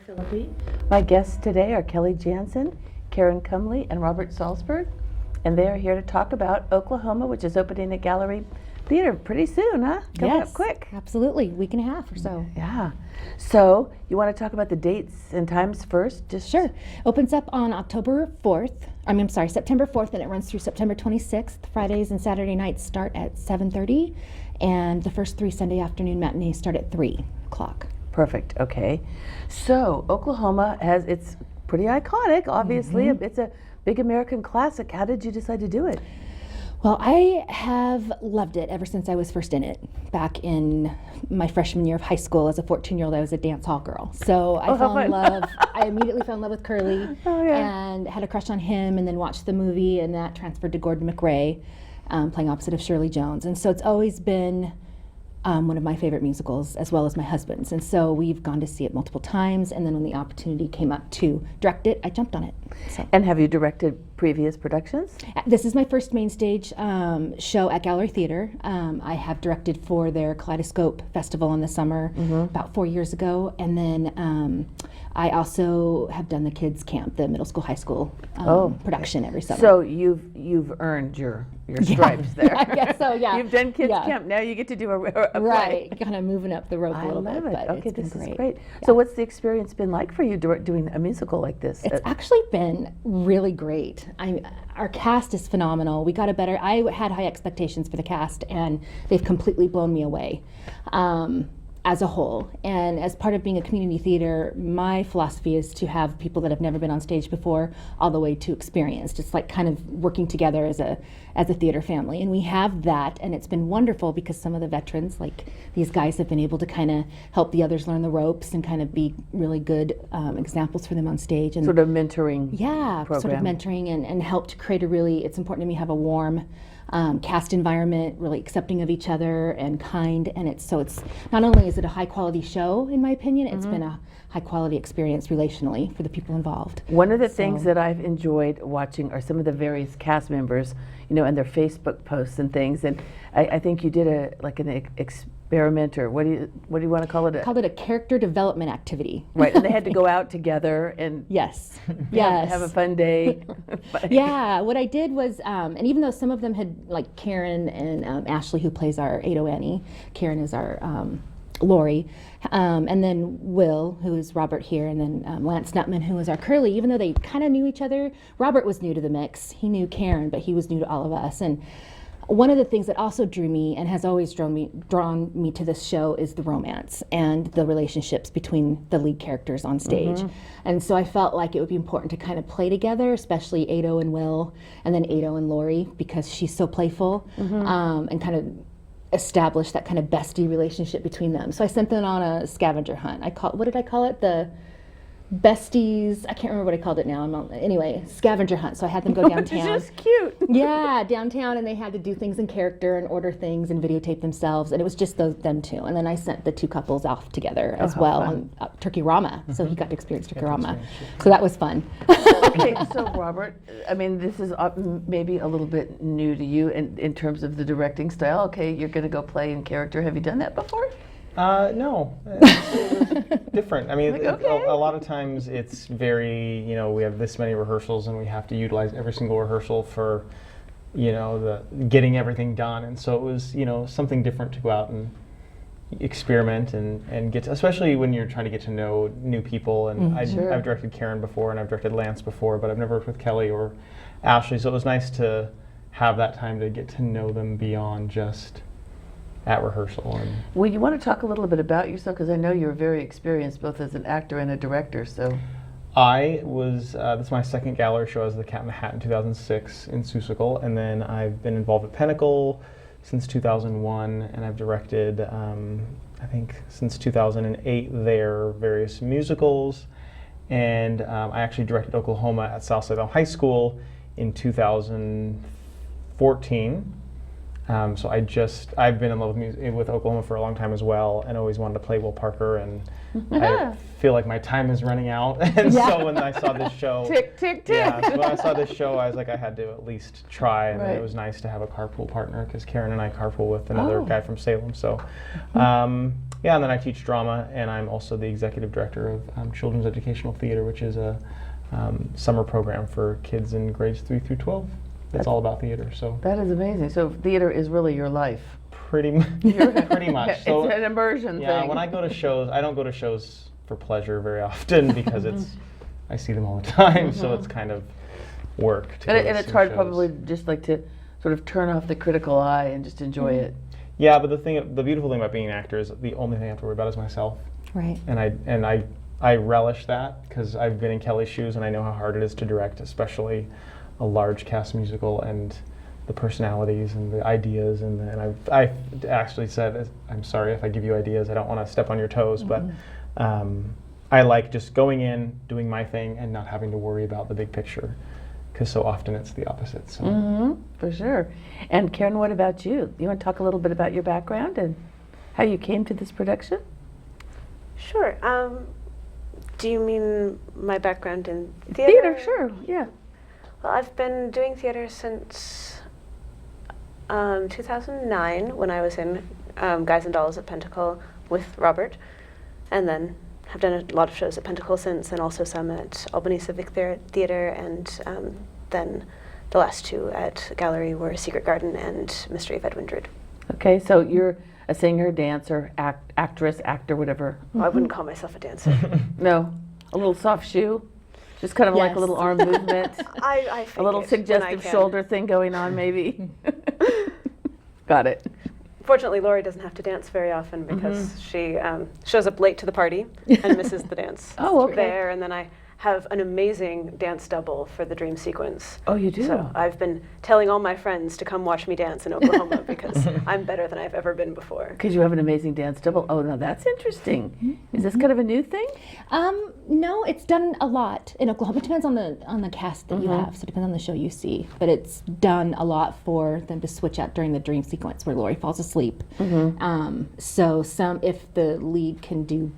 Philippi. My guests today are Kelly Janssen, Karen Kumley, and Rober Salberg, and they are here to talk about Oklahoma, which is opening at Gallery Theater pretty soon, huh? Coming up quick. Absolutely, week and a half or so. Yeah. So you want to talk about the dates and times first? Sure. Opens up on September 4th, and it runs through September 26th. Fridays and Saturday nights start at 7:30, and the first 3 Sunday afternoon matinees start at 3 o'clock. Perfect. Okay. So Oklahoma it's pretty iconic, obviously. Mm-hmm. It's a big American classic. How did you decide to do it? Well, I have loved it ever since I was first in it. Back in my freshman year of high school, as a 14-year-old, I was a dance hall girl. So I fell in love. I immediately fell in love with Curly and had a crush on him, and then watched the movie, and that transferred to Gordon McRae, playing opposite of Shirley Jones. And so it's always been one of my favorite musicals, as well as my husband's. And so we've gone to see it multiple times, and then when the opportunity came up to direct it, I jumped on it. So. And have you directed previous productions? This is my first main stage show at Gallery Theater. I have directed for their Kaleidoscope Festival in the summer about 4 years ago, and then I also have done the kids camp, the middle school, high school production every summer. So you've earned your stripes there. I guess so. Yeah. You've done kids camp. Now you get to do a play. Right, kind of moving up the rope a little bit. I love it. But Okay, it's been this is great. great. Yeah. So what's the experience been like for you doing a musical like this? It's actually been really great. Our cast is phenomenal. I had high expectations for the cast, and they've completely blown me away as a whole. And as part of being a community theater, my philosophy is to have people that have never been on stage before all the way to experienced. It's like kind of working together as a theater family. And we have that, and it's been wonderful because some of the veterans, like these guys, have been able to kind of help the others learn the ropes and kind of be really good examples for them on stage. And sort of mentoring program. Sort of mentoring and help to create it's important to me, have a warm cast environment, really accepting of each other and kind. And it's not only is it a high quality show, in my opinion, it's been a high quality experience relationally for the people involved. One of the things that I've enjoyed watching are some of the various cast members, and their Facebook posts and things. And I think you did an experiment, or what do you want to call it? I called it a character development activity. Right, and they had to go out together and yes, have a fun day. Yeah, what I did was, and even though some of them had, like Karen and Ashley, who plays our Ado Annie, Karen is our Lori, and then Will, who is Robert here, and then Lance Nutman, who is our Curly. Even though they kind of knew each other, Robert was new to the mix. He knew Karen, but he was new to all of us. And one of the things that also drew me and has always drawn me to this show is the romance and the relationships between the lead characters on stage. And so I felt like it would be important to kind of play together, especially Ado and Will, and then Ado and Lori, because she's so playful, and kind of establish that kind of bestie relationship between them. So I sent them on a scavenger hunt. What did I call it? The besties, I can't remember what I called it now. Anyway, scavenger hunt. So I had them go downtown. Which is cute. Yeah, downtown, and they had to do things in character and order things and videotape themselves, and it was just them two. And then I sent the two couples off together as well on Turkey Rama, so he got to experience Turkey Rama. So that was fun. Okay, so Robert, this is maybe a little bit new to you in terms of the directing style. Okay, you're going to go play in character. Have you done that before? No, it's different. A lot of times it's very, we have this many rehearsals and we have to utilize every single rehearsal for, the getting everything done. And so it was, something different to go out and experiment and get to, especially when you're trying to get to know new people. And I've directed Karen before, and I've directed Lance before, but I've never worked with Kelly or Ashley. So it was nice to have that time to get to know them beyond just at rehearsal. Well, you want to talk a little bit about yourself, because I know you're very experienced both as an actor and a director. So I was, this is my second gallery show as the Cat in the Hat in 2006 in Seussical, and then I've been involved at Pinnacle since 2001, and I've directed, I think since 2008 there, various musicals, and I actually directed Oklahoma at Southside High School in 2014. So I've been in love with Oklahoma for a long time as well, and always wanted to play Will Parker, and I feel like my time is running out. And so when I saw this show, tick, tick, tick. Yeah, so when I saw this show, I was like, I had to at least try, and then it was nice to have a carpool partner, because Karen and I carpool with another guy from Salem. So Yeah, and then I teach drama, and I'm also the executive director of Children's Educational Theater, which is a summer program for kids in grades 3 through 12. That's all about theater. So That is amazing. So theater is really your life. pretty much. So It's an immersion yeah, thing. when I go to shows, I don't go to shows for pleasure very often because I see them all the time, so it's kind of work. To And it's hard probably just like to sort of turn off the critical eye and just enjoy it. Yeah, but the beautiful thing about being an actor is the only thing I have to worry about is myself. Right. And I relish that because I've been in Kelly's shoes and I know how hard it is to direct, especially a large cast musical, and the personalities and the ideas, and I actually said, I'm sorry if I give you ideas, I don't want to step on your toes, but I like just going in, doing my thing, and not having to worry about the big picture, because so often it's the opposite. So. For sure. And Karen, what about you? You want to talk a little bit about your background and how you came to this production? Sure. Do you mean my background in Theater, sure, yeah. Well, I've been doing theater since 2009 when I was in Guys and Dolls at Pentacle with Robert, and then have done a lot of shows at Pentacle since, and also some at Albany Civic Theater, and then the last two at Gallery were Secret Garden and Mystery of Edwin Drood. Okay, so you're a singer, dancer, actress, actor, whatever. Well, I wouldn't call myself a dancer. No, a little soft shoe, just kind of like a Yes. little arm movement, I a little fake it when I suggestive can. shoulder thing going on maybe. Got it. Fortunately, Lori doesn't have to dance very often because she shows up late to the party and misses the dance. Oh, okay. There, and then I have an amazing dance double for the dream sequence. Oh, you do? So I've been telling all my friends to come watch me dance in Oklahoma because I'm better than I've ever been before. Because you have an amazing dance double. Oh, no, that's interesting. Is this kind of a new thing? No, it's done a lot in Oklahoma. It depends on the cast that you have, so it depends on the show you see. But it's done a lot for them to switch out during the dream sequence where Lori falls asleep. So if the lead can do,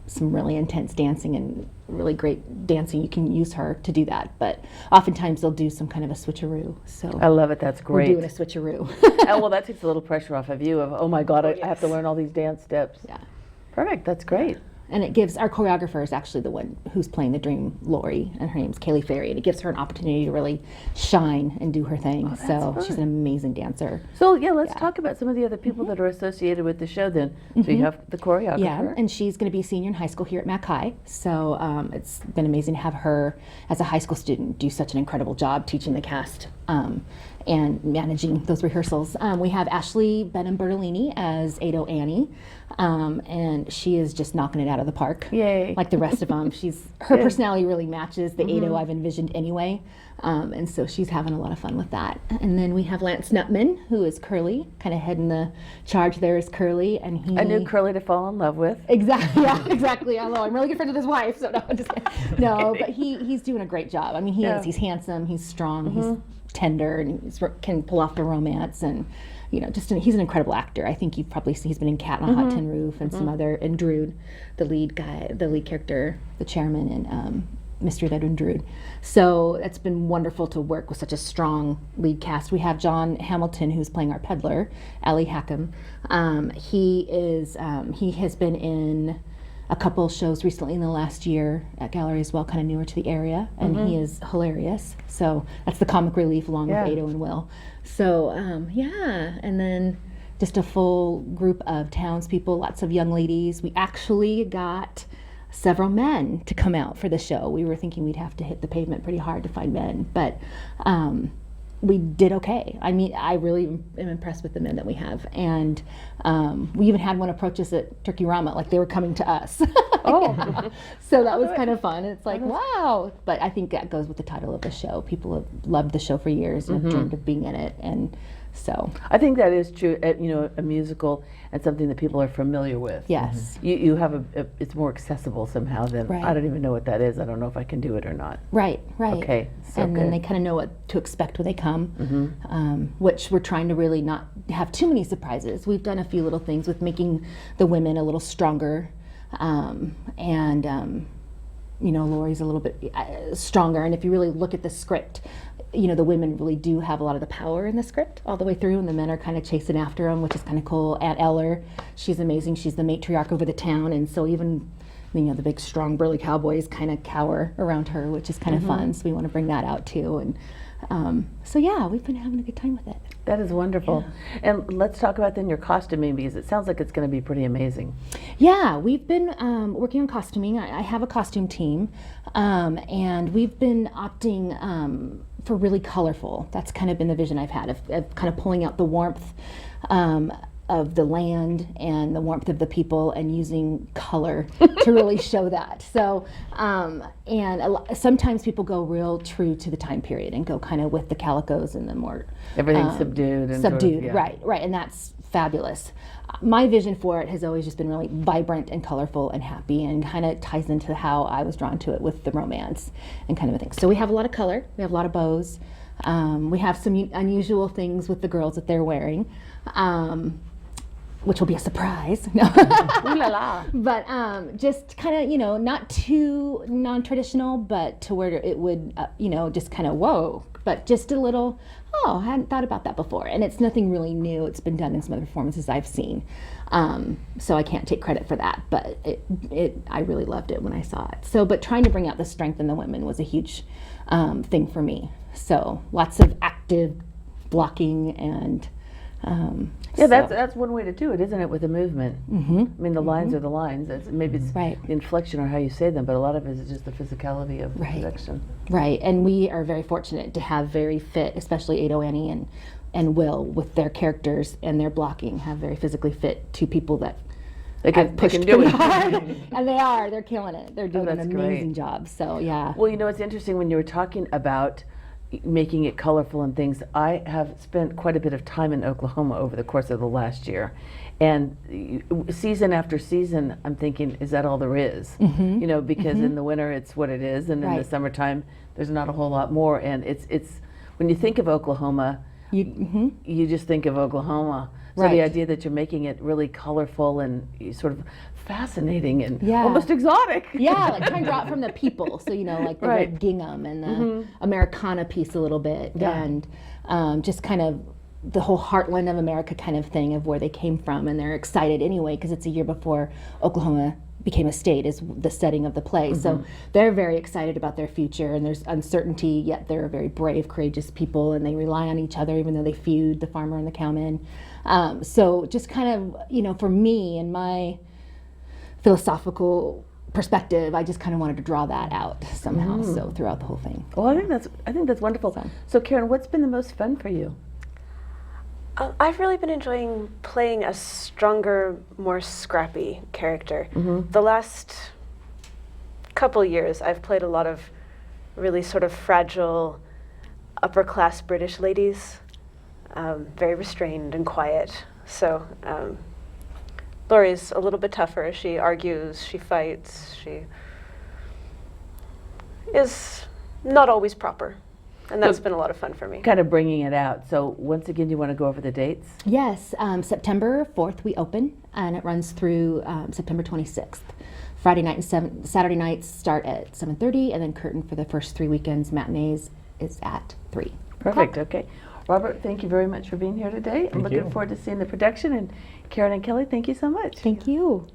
some really intense dancing and really great dancing, you can use her to do that. But oftentimes they'll do some kind of a switcheroo. So I love it. That's we're great. doing a switcheroo. Oh, well, that takes a little pressure off of you of, oh my God, I have to yes. learn all these dance steps. Yeah. Perfect. That's great. And it gives, our choreographer is actually the one who's playing the dream Lori, and her name's Kelly Ferry, and it gives her an opportunity to really shine and do her thing. that's So fun. she's an amazing dancer. So, yeah, let's talk about some of the other people that are associated with the show then. So you have the choreographer. Yeah, and she's going to be a senior in high school here at Mac High. So it's been amazing to have her as a high school student do such an incredible job teaching the cast and managing those rehearsals. We have Ashley Benham Bertolini as Ado Annie, and she is just knocking it out of the park. Yay. Like the rest of them. Her personality really matches the Ado I've envisioned anyway. And so she's having a lot of fun with that. And then we have Lance Nutman, who is Curly, kind of heading the charge there is Curly. And he A new Curly to fall in love with. Exactly, yeah, exactly. Although I'm really good friends with his wife, so no, I'm just kidding. No, but he's doing a great job. I mean, he is. He's handsome, he's strong, he's tender, and can pull off the romance, and he's an incredible actor. I think you've probably seen he's been in Cat on a Hot Tin Roof and some other, and Drood, the lead character, the chairman in Mystery of Edwin Drood. So it's been wonderful to work with such a strong lead cast. We have John Hamilton, who's playing our peddler, Ali Hackham. He has been in a couple shows recently in the last year at Gallery as well, kind of newer to the area, and he is hilarious. So that's the comic relief along with Ado and Will. So and then just a full group of townspeople, lots of young ladies. We actually got several men to come out for the show. We were thinking we'd have to hit the pavement pretty hard to find men, but we did okay. I mean, I really am impressed with the men that we have. And we even had one approach us at Turkey Rama, like they were coming to us. Oh. So that was kind of fun. It's like, wow. But I think that goes with the title of the show. People have loved the show for years and have dreamed of being in it. And so. I think that is true, a musical and something that people are familiar with. Yes. You have it's more accessible somehow than, Right. I don't even know what that is. I don't know if I can do it or not. Right. Okay, so and then good. they kind of know what to expect when they come, which we're trying to really not have too many surprises. We've done a few little things with making the women a little stronger, Lori's a little bit stronger. And if you really look at the script, you know, the women really do have a lot of the power in the script all the way through, and the men are kind of chasing after them, which is kind of cool. Aunt Eller, she's amazing. She's the matriarch over the town, and so even, you know, the big, strong, burly cowboys kind of cower around her, which is kind of fun. So we want to bring that out too, and so yeah, we've been having a good time with it. That is wonderful. Yeah. And let's talk about then your costuming, because it sounds like it's going to be pretty amazing. Yeah, we've been working on costuming. I have a costume team, and we've been opting for really colorful. That's kind of been the vision I've had of kind of pulling out the warmth of the land and the warmth of the people and using color to really show that. So, sometimes people go real true to the time period and go kind of with the calicos and the more everything's subdued. And subdued, sort of, yeah. right, and that's fabulous. My vision for it has always just been really vibrant and colorful and happy, and kind of ties into how I was drawn to it with the romance and kind of a thing. So we have a lot of color, we have a lot of bows, we have some unusual things with the girls that they're wearing. Which will be a surprise. No. Ooh la la. But just kind of, you know, not too non-traditional, but to where it would, you know, just kind of whoa, but just a little, oh, I hadn't thought about that before. And it's nothing really new. It's been done in some other performances I've seen. So I can't take credit for that, but I really loved it when I saw it. So, but trying to bring out the strength in the women was a huge thing for me. So lots of active blocking and yeah, that's one way to do it, isn't it, with a movement? I mean, the lines are the lines. Maybe it's the inflection or how you say them, but a lot of it is just the physicality of the production. Right, and we are very fortunate to have very fit, especially Ado Annie and Will, with their characters and their blocking, have very physically fit two people that they can do pretty it. hard. And they're killing it. They're doing an amazing job. So yeah. Well, you know, it's interesting when you were talking about making it colorful and things. I have spent quite a bit of time in Oklahoma over the course of the last year, and season after season I'm thinking, is that all there is? You know, because in the winter it's what it is, and in the summertime there's not a whole lot more. And it's when you think of Oklahoma, you just think of Oklahoma. So the idea that you're making it really colorful and sort of fascinating and almost exotic. Yeah, like trying to draw it from the people. So, you know, like the red gingham and the Americana piece a little bit. And just kind of the whole heartland of America kind of thing of where they came from. And they're excited anyway, because it's a year before Oklahoma became a state, is the setting of the play. So they're very excited about their future, and there's uncertainty, yet they're very brave, courageous people, and they rely on each other even though they feud, the farmer and the cowman. So just kind of, you know, for me and my philosophical perspective, I just kind of wanted to draw that out somehow. So throughout the whole thing. Well, I think that's wonderful. So Karen, what's been the most fun for you? I've really been enjoying playing a stronger, more scrappy character. The last couple years, I've played a lot of really sort of fragile, upper-class British ladies, very restrained and quiet. So Laurie's a little bit tougher. She argues, she fights, she is not always proper. And that's been a lot of fun for me. Kind of bringing it out. So once again, you want to go over the dates? Yes, September 4th we open, and it runs through September 26th. Friday night and Saturday nights start at 7:30, and then curtain for the first 3 weekends, matinees, is at 3. Perfect, okay. Robert, thank you very much for being here today. I'm looking forward to seeing the production. And Karen and Kelly, thank you so much. Thank you.